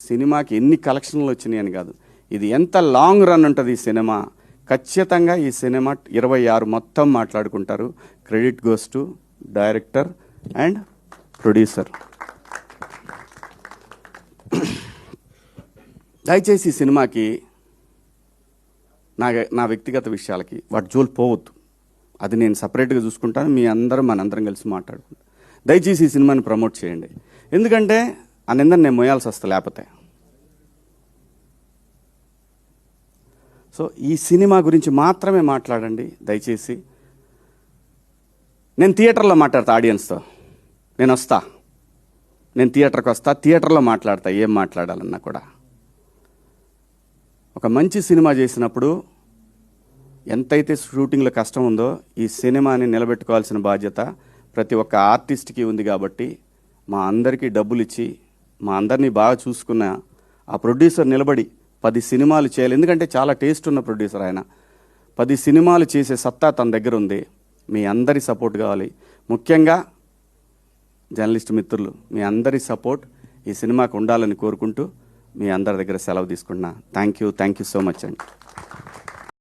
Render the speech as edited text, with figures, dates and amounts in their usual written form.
సినిమాకి ఎన్ని కలెక్షన్లు వచ్చినాయి అని కాదు, ఇది ఎంత లాంగ్ రన్ ఉంటుంది ఈ సినిమా. ఖచ్చితంగా ఈ సినిమా 26 మొత్తం మాట్లాడుకుంటారు. Credit goes to director and producer. దయచేసి ఈ సినిమాకి నా వ్యక్తిగత విషయాలకి వాటి జోలు పోవద్దు. అది నేను సపరేట్గా చూసుకుంటాను. మీ అందరం మనందరం కలిసి మాట్లాడుకుంటాం. దయచేసి ఈ సినిమాని ప్రమోట్ చేయండి. ఎందుకంటే ఆ నిందని నేను మోయాల్సి వస్తా లేకపోతే. సో ఈ సినిమా గురించి మాత్రమే మాట్లాడండి దయచేసి. నేను థియేటర్లో మాట్లాడతా ఆడియన్స్తో. నేను థియేటర్కి వస్తా, థియేటర్లో మాట్లాడతా. ఏం మాట్లాడాలన్నా కూడా ఒక మంచి సినిమా చేసినప్పుడు ఎంతైతే షూటింగ్లో కష్టం ఉందో ఈ సినిమాని నిలబెట్టుకోవాల్సిన బాధ్యత ప్రతి ఒక్క ఆర్టిస్ట్కి ఉంది. కాబట్టి మా అందరికీ డబ్బులు ఇచ్చి మా అందరినీ బాగా చూసుకున్న ఆ ప్రొడ్యూసర్ నిలబడి 10 సినిమాలు చేయాలి. ఎందుకంటే చాలా టేస్ట్ ఉన్న ప్రొడ్యూసర్ ఆయన. 10 సినిమాలు చేసే సత్తా తన దగ్గర ఉంది. మీ అందరి సపోర్ట్ కావాలి. ముఖ్యంగా జర్నలిస్ట్ మిత్రులు మీ అందరి సపోర్ట్ ఈ సినిమాకు ఉండాలని కోరుకుంటూ మీ అందరి దగ్గర సెలవు తీసుకుంటున్నా. థ్యాంక్ యూ సో మచ్ అండి.